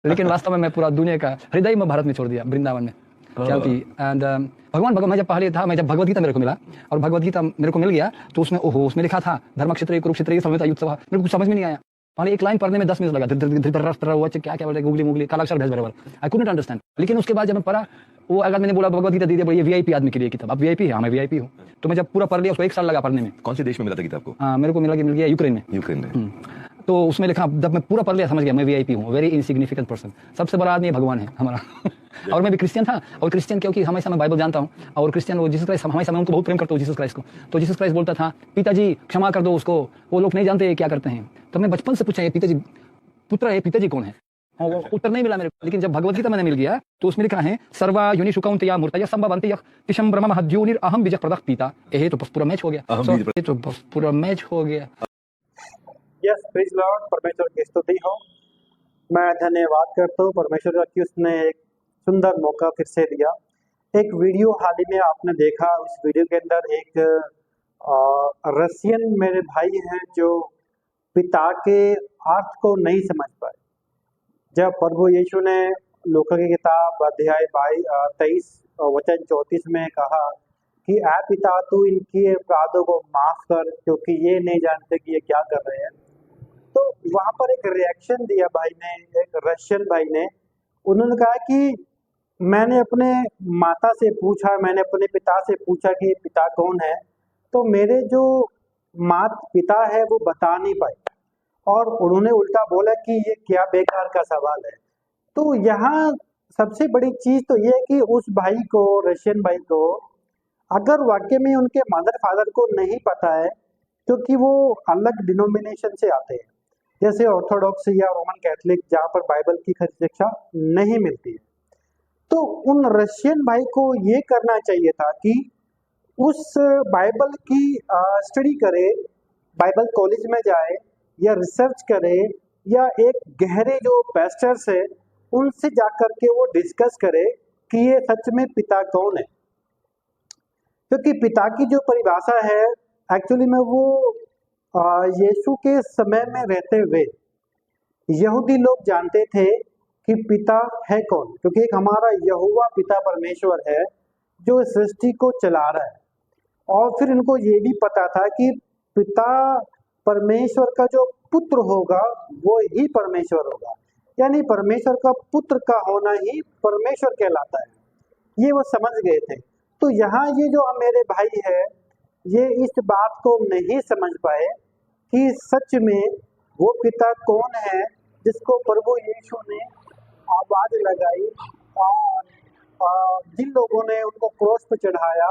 लेकिन वास्तव में मैं पूरा दुनिया का हृदय में भारत में छोड़ दिया, वृंदावन में, क्योंकि एंड भगवान मैं जब पहले था, मैं जब भगवद गीता मेरे को मिला और भगवद गीता मेरे को मिल गया तो उसमें उसमें लिखा था धर्मक्षेत्र कुरुक्षेत्र समवेत युद्ध सभा, मेरे को कुछ समझ में नहीं आया। पहले एक लाइन पढ़ने में 10 मिनट लगा, धृतराष्ट्र क्या क्या बोल रहे, गुगली मुगली कालाक्षर भेज बराबर, आई कुडंट अंडरस्टैंड। लेकिन उसके बाद जब मैं पढ़ा, वो अगर मैंने बोला भगवद गीता दीदी ये वीआईपी आदमी के लिए किताब, अब वीआईपी है, हाँ मैं वीआईपी हूँ, तो मैं जब पूरा पढ़ लिया उसको 1 साल लगा पढ़ने में। कौन से देश में मिला था किताब को? मेरे को मिल गया यूक्रेन में। यूक्रेन में। तो उसमें लिखा, जब मैं पूरा पढ़ लिया समझ गया मैं वीआईपी हूँ, वेरी इनसिग्निफिकेंट पर्सन, सबसे बड़ा आदमी भगवान है हमारा। और मैं भी क्रिश्चियन था, और क्रिश्चियन क्योंकि हमेशा मैं बाइबल जानता हूँ, और क्रिश्चियन वो जीसस क्राइस्ट, हमेशा मैं उनको बहुत प्रेम करता हूँ जीसस क्राइस्ट को। तो जीसस क्राइस्ट बोलता था पिताजी क्षमा कर दो उसको, वो लोग नहीं जानते क्या करते हैं। तो मैं बचपन से पूछा ये पिताजी पुत्र है, पिताजी कौन है, और वो उत्तर नहीं मिला मेरे को। लेकिन जब भगवद गीता मैंने मिल गया तो उसमें लिखा है सर्वा योनि शुकौंतया मूर्तयः संभवन्ति तिशं ब्रह्म महद्योनिर अहम बीजः प्रदः पिता। ये तो पूरा मैच हो गया, ये तो पूरा मैच हो गया। यस, प्रेज लॉर्ड, परमेश्वर की स्तुति हो। मैं धन्यवाद करता हूँ परमेश्वर का कि उसने एक सुंदर मौका फिर से दिया। एक वीडियो हाल ही में आपने देखा, उस वीडियो के अंदर एक रशियन मेरे भाई हैं जो पिता के अर्थ को नहीं समझ पाए। जब प्रभु यीशु ने लूका की किताब अध्याय 23 वचन 34 में कहा कि ऐ पिता तू इनके अपराधों को माफ कर क्योंकि ये नहीं जानते कि ये क्या कर रहे हैं, तो वहां पर एक रिएक्शन दिया भाई ने, एक रशियन भाई ने। उन्होंने कहा कि मैंने अपने माता से पूछा, मैंने अपने पिता से पूछा कि पिता कौन है, तो मेरे जो पिता है वो बता नहीं पाए, और उन्होंने उल्टा बोला कि ये क्या बेकार का सवाल है। तो यहाँ सबसे बड़ी चीज तो ये है कि उस भाई को, रशियन भाई को, अगर वाकई में उनके मदर फादर को नहीं पता है, क्योंकि वो अलग डिनोमिनेशन से आते हैं, जैसे ऑर्थोडॉक्स या रोमन कैथोलिक, जहाँ पर बाइबल की खरी शिक्षा नहीं मिलती है, तो उन रशियन भाई को ये करना चाहिए था कि उस बाइबल की स्टडी करे, बाइबल कॉलेज में जाए या रिसर्च करे, या एक गहरे जो पेस्टर्स है उनसे जाकर के वो डिस्कस करे कि ये सच में पिता कौन है। क्योंकि पिता की जो परिभाषा है एक्चुअली में वो यीशु के समय में रहते हुए यहूदी लोग जानते थे कि पिता है कौन, क्योंकि एक हमारा यहोवा पिता परमेश्वर है जो सृष्टि को चला रहा है। और फिर इनको ये भी पता था कि पिता परमेश्वर का जो पुत्र होगा वो ही परमेश्वर होगा, यानी परमेश्वर का पुत्र का होना ही परमेश्वर कहलाता है, ये वो समझ गए थे। तो यहाँ ये जो मेरे भाई है, ये इस बात को नहीं समझ पाए कि सच में वो पिता कौन है जिसको प्रभु यीशु ने आवाज लगाई और जिन लोगों ने उनको क्रॉस पर चढ़ाया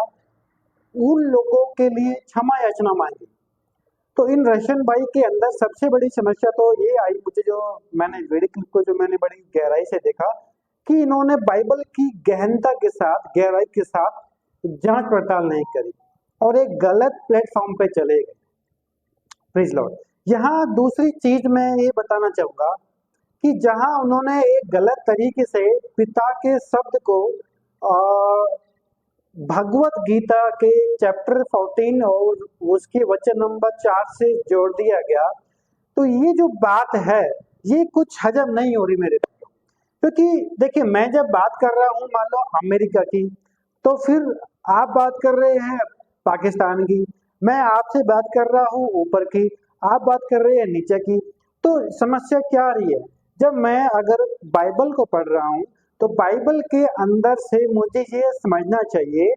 उन लोगों के लिए क्षमा याचना मांगी। तो इन रशियन भाई के अंदर सबसे बड़ी समस्या तो ये आई मुझे, जो मैंने वीडियो क्लिप को जो मैंने बड़ी गहराई से देखा, कि इन्होंने बाइबल की गहनता के साथ, गहराई के साथ जांच पड़ताल नहीं करी और एक गलत प्लेटफॉर्म पे चले गए। Praise Lord. यहाँ दूसरी चीज मैं ये बताना चाहूंगा कि जहां उन्होंने एक गलत तरीके से पिता के शब्द को भगवत गीता के चैप्टर 14 और उसके वचन नंबर 4 से जोड़ दिया गया, तो ये जो बात है ये कुछ हजम नहीं हो रही मेरे को। क्योंकि देखिए, मैं जब बात कर रहा हूँ मान लो अमेरिका की, तो फिर आप बात कर रहे हैं पाकिस्तान की, मैं आपसे बात कर रहा हूँ ऊपर की, आप बात कर रहे हैं नीचे की। तो समस्या क्या आ रही है? जब मैं अगर बाइबल को पढ़ रहा हूँ तो बाइबल के अंदर से मुझे ये समझना चाहिए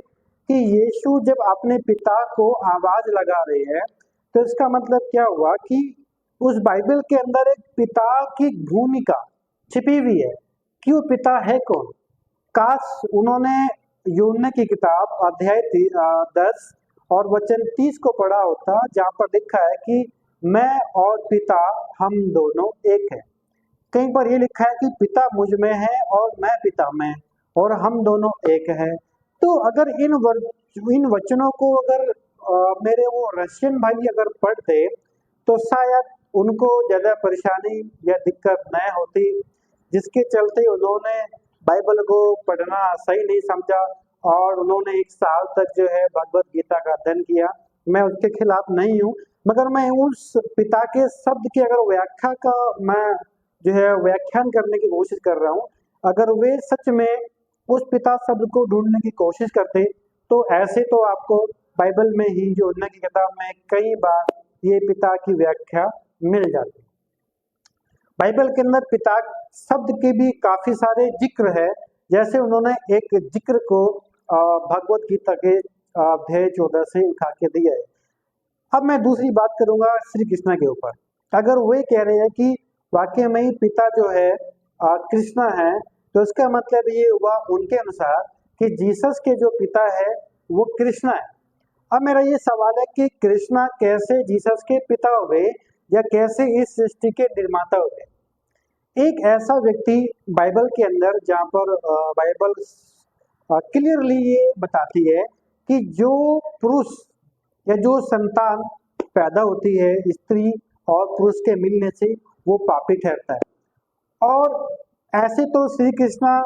कि यीशु जब अपने पिता को आवाज लगा रहे हैं तो इसका मतलब क्या हुआ कि उस बाइबल के अंदर एक पिता की भूमिका छिपी हुई है कि वो पिता है कौन। काश उन्होंने यूहन्ना की किताब अध्याय 10 और वचन 30 को पढ़ा होता, जहाँ पर लिखा है कि मैं और पिता हम दोनों एक है। कहीं पर ये लिखा है कि पिता मुझ में है और मैं पिता में और हम दोनों एक है। तो अगर इन वचनों को अगर मेरे वो रशियन भाई अगर पढ़ते तो शायद उनको ज़्यादा परेशानी या दिक्कत न होती, जिसके चलते उन्होंने बाइबल को पढ़ना सही नहीं समझा और उन्होंने 1 साल तक जो है भगवत गीता का अध्ययन किया। मैं उसके खिलाफ नहीं हूँ, मगर मैं उस पिता के शब्द की अगर व्याख्या का मैं जो है व्याख्यान करने की कोशिश कर रहा हूँ, अगर वे सच में उस पिता शब्द को ढूंढने की कोशिश करते तो ऐसे तो आपको बाइबल में ही जो उन्नत की किताब में कई बार ये पिता की व्याख्या मिल जाती। बाइबल के अंदर पिता शब्द के भी काफी सारे जिक्र है, जैसे उन्होंने एक जिक्र को भगवत गीता के अध्याय 14 से उठा के दिया है। अब मैं दूसरी बात करूंगा श्री कृष्णा के ऊपर। अगर वे कह रहे हैं कि वाकई में ही पिता जो है कृष्णा है, तो इसका मतलब ये हुआ उनके अनुसार कि जीसस के जो पिता है वो कृष्णा है। अब मेरा ये सवाल है कि कृष्णा कैसे जीसस के पिता हुए या कैसे इस सृष्टि के निर्माता हुए। एक ऐसा व्यक्ति बाइबल के अंदर जहाँ पर बाइबल क्लियरली ये बताती है कि जो पुरुष या जो संतान पैदा होती है स्त्री और पुरुष के मिलने से वो पापी ठहरता है। और ऐसे तो श्री कृष्णा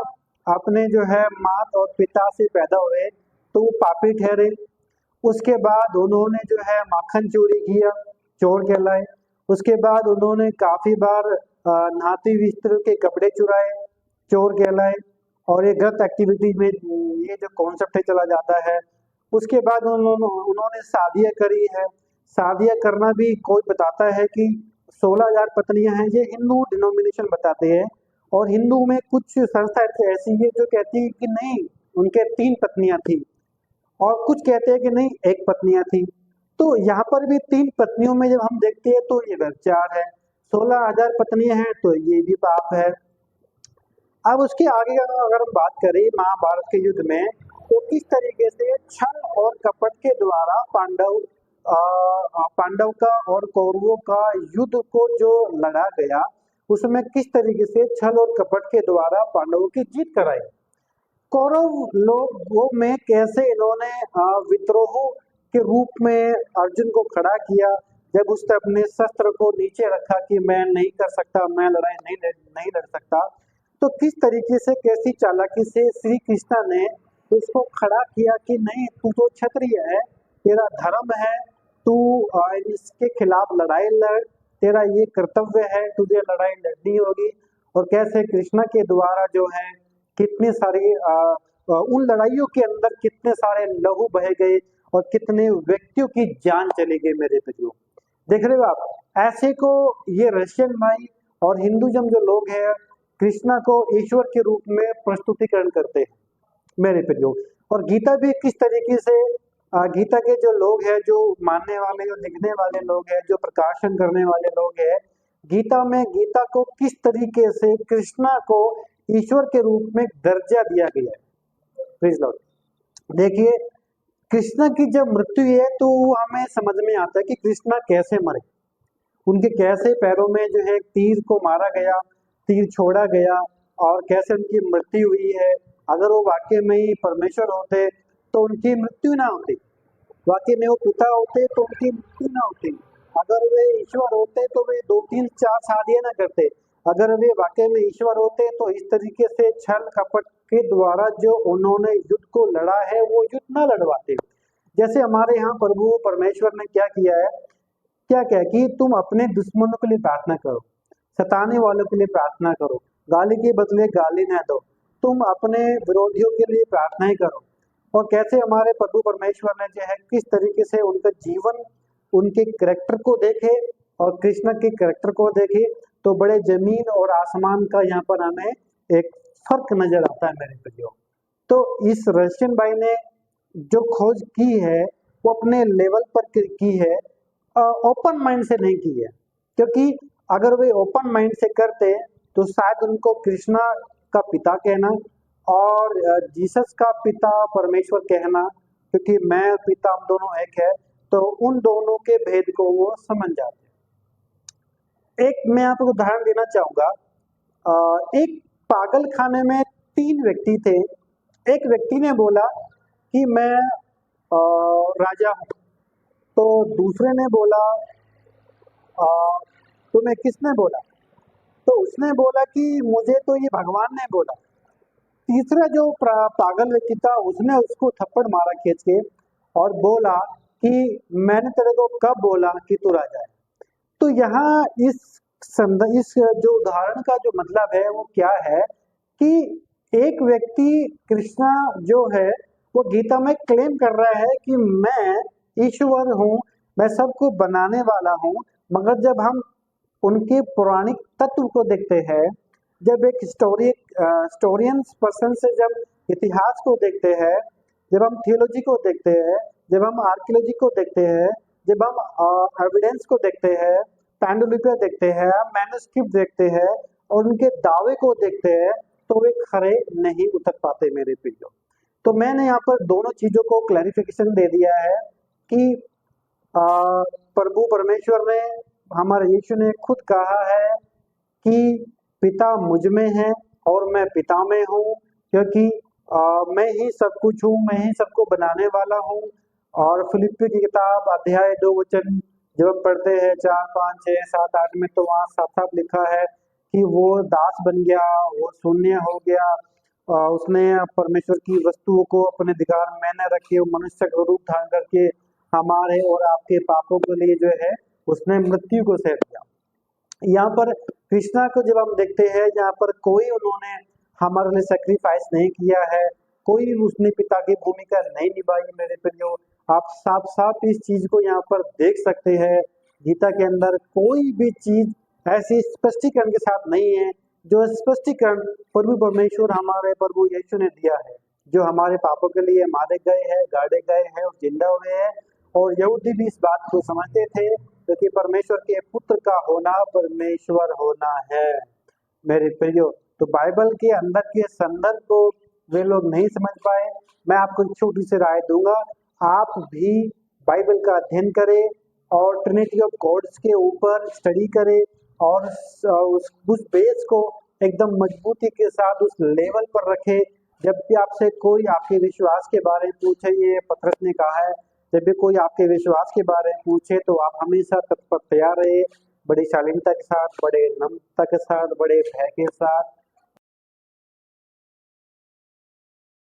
अपने जो है माँ और पिता से पैदा हुए तो वो पापी ठहरे। उसके बाद उन्होंने जो है माखन चोरी किया, चोर कहलाए। उसके बाद उन्होंने काफी बार नाती स्त्रियों के कपड़े चुराए, चोर कहलाए। और ये गलत एक्टिविटी में ये जो कॉन्सेप्ट है चला जाता है। उसके बाद उन्होंने शादियां करी है। शादियां करना भी कोई बताता है कि 16,000 पत्नियां हैं, ये हिंदू डिनोमिनेशन बताते हैं। और हिंदू में कुछ संस्था ऐसी है जो कहती है कि नहीं उनके 3 पत्नियां थी, और कुछ कहते हैं कि नहीं 1 पत्नियां थी। तो यहाँ पर भी 3 पत्नियों में जब हम देखते हैं तो ये व्यभिचार है, 16,000 पत्नियां हैं तो ये भी पाप है। अब उसके आगे अगर हम बात करें महाभारत के युद्ध में, तो किस तरीके से छल और कपट के द्वारा पांडव का और कौरवों का युद्ध को जो लड़ा गया, उसमें किस तरीके से छल और कपट के द्वारा पांडवों की जीत कराई। कौरव लोगों में कैसे इन्होंने विद्रोह के रूप में अर्जुन को खड़ा किया, जब उसने अपने शस्त्र को नीचे रखा कि मैं नहीं कर सकता, मैं लड़ाई नहीं लड़ सकता। तो किस तरीके से कैसी चालाकी से श्री कृष्णा ने उसको खड़ा किया कि नहीं तू तो क्षत्रिय है, तेरा धर्म है, तू इसके खिलाफ लड़ाई लड़, तेरा ये कर्तव्य है, तुझे लड़ाई लड़नी होगी। और कैसे कृष्णा के द्वारा जो है कितने सारे उन लड़ाइयों के अंदर कितने सारे लहू बहे गए और कितने व्यक्तियों की जान चली गई। मेरे प्रियो देख रहे हो आप, ऐसे को ये रशियन भाई और हिंदुइज्म जो लोग हैं कृष्णा को ईश्वर के रूप में प्रस्तुतिकरण करते हैं मेरे प्रियो। और गीता भी किस तरीके से गीता के जो लोग हैं, जो मानने वाले, जो लिखने वाले लोग हैं, जो प्रकाशन करने वाले लोग हैं, गीता में गीता को किस तरीके से कृष्णा को ईश्वर के रूप में दर्जा दिया गया है। प्लीज लॉर्ड देखिए, कृष्णा की जब मृत्यु है तो हमें समझ में आता है कि कृष्णा कैसे मरे, उनके कैसे पैरों में जो है तीर को मारा गया, तीर छोड़ा गया और कैसे उनकी मृत्यु हुई है। अगर वो वाकई में ही परमेश्वर होते तो उनकी मृत्यु ना होती, वाकई में वो पिता होते तो उनकी मृत्यु ना होती। अगर वे ईश्वर होते तो वे 2, 3, 4 शादियां ना करते। अगर वे वाकई में ईश्वर होते तो इस तरीके से छल कपट के द्वारा जो उन्होंने युद्ध को लड़ा है वो युद्ध ना लड़वाते। जैसे हमारे यहाँ प्रभु परमेश्वर ने क्या किया है, क्या क्या कि तुम अपने दुश्मनों के लिए प्रार्थना करो, सताने वालों के लिए प्रार्थना करो, गाली के बदले गाली न दो, तुम अपने विरोधियों के लिए प्रार्थनाएं करो। और कैसे हमारे प्रभु परमेश्वर ने जो है किस तरीके से उनका जीवन, उनके कैरेक्टर को देखे और कृष्ण के कैरेक्टर को देखे, तो बड़े जमीन और आसमान का यहाँ पर हमें एक फर्क नजर आता है मेरे प्रियो। तो इस रशियन भाई ने जो खोज की है वो अपने लेवल पर की है, ओपन माइंड से नहीं की है। क्योंकि अगर वे ओपन माइंड से करते तो शायद उनको कृष्णा का पिता कहना और जीसस का पिता परमेश्वर कहना, क्योंकि मैं और पिता हम दोनों एक है, तो उन दोनों के भेद को वो समझ जाते। एक मैं आपको उदाहरण देना चाहूंगा। एक पागल खाने में 3 व्यक्ति थे। एक व्यक्ति ने बोला कि मैं राजा हूं, तो दूसरे ने बोला तुम्हें किसने बोला, तो उसने बोला कि मुझे तो ये भगवान ने बोला। तीसरा जो पागल व्यक्ति था उसने उसको थप्पड़ मारा खींच के और बोला कि मैंने तेरे को कब बोला कि तू राजा है। तो यहाँ इस इस जो उदाहरण का जो मतलब है वो क्या है कि एक व्यक्ति कृष्णा जो है वो गीता में क्लेम कर रहा है कि मैं ईश्वर हूँ, मैं सबको बनाने वाला हूँ, मगर जब हम उनके पौराणिक तत्व को देखते हैं, जब एक हिस्टोरियन पर्सन से जब इतिहास को देखते हैं, जब हम थियोलॉजी को देखते हैं, जब हम आर्कियोलॉजी को देखते हैं, जब हम एविडेंस को देखते हैं, पांडुलिपियां देखते हैं, मैन्युस्क्रिप्ट देखते हैं और उनके दावे को देखते हैं, तो वे खरे नहीं उतर पाते मेरे प्रियो। तो मैंने यहाँ पर दोनों चीजों को क्लैरिफिकेशन दे दिया है कि प्रभु परमेश्वर ने, हमारे यीशु ने खुद कहा है कि पिता मुझ में है और मैं पिता में हूँ, क्योंकि मैं ही सब कुछ हूँ, मैं ही सबको बनाने वाला हूँ। और फिलिप्पी की किताब अध्याय 2 वचन जब हम पढ़ते हैं 4, 5, 6, 7, 8 में, तो वहाँ साफ साफ लिखा है कि वो दास बन गया, वो शून्य हो गया, उसने परमेश्वर की वस्तुओं को अपने अधिकार में न रखे, वो मनुष्य का रूप धारण करके हमारे और आपके पापों के लिए जो है उसने मृत्यु को सह लिया। यहाँ पर कृष्णा को जब हम देखते हैं, यहाँ पर कोई उन्होंने हमारे लिए सेक्रीफाइस नहीं किया है, कोई उसने पिता की भूमिका नहीं निभाई मेरे प्रियो। आप साफ साफ इस चीज को यहाँ पर देख सकते हैं, गीता के अंदर कोई भी चीज ऐसी स्पष्टीकरण के साथ नहीं है जो स्पष्टीकरण प्रभु परमेश्वर हमारे प्रभु यीशु ने दिया है, जो हमारे पापों के लिए मारे गए हैं, गाड़े गए हैं और जिंदा हुए हैं। और यहूदी भी इस बात को समझते थे, क्योंकि परमेश्वर के पुत्र का होना परमेश्वर होना है मेरे प्रियो। तो बाइबल के अंदर के संदर्भ को वे लोग नहीं समझ पाए। मैं आपको एक छोटी सी राय दूंगा, आप भी बाइबल का अध्ययन करें और ट्रिनिटी ऑफ गॉड्स के ऊपर स्टडी करें और उस बेस को एकदम मजबूती के साथ उस लेवल पर रखें। जब भी आपसे कोई आपके विश्वास के बारे में पूछे, ये पतरस ने कहा है, जब भी कोई आपके विश्वास के बारे में पूछे तो आप हमेशा तत्पर तैयार रहे, बड़ी शालीनता के साथ, बड़े नम्रता के साथ, बड़े भय के साथ,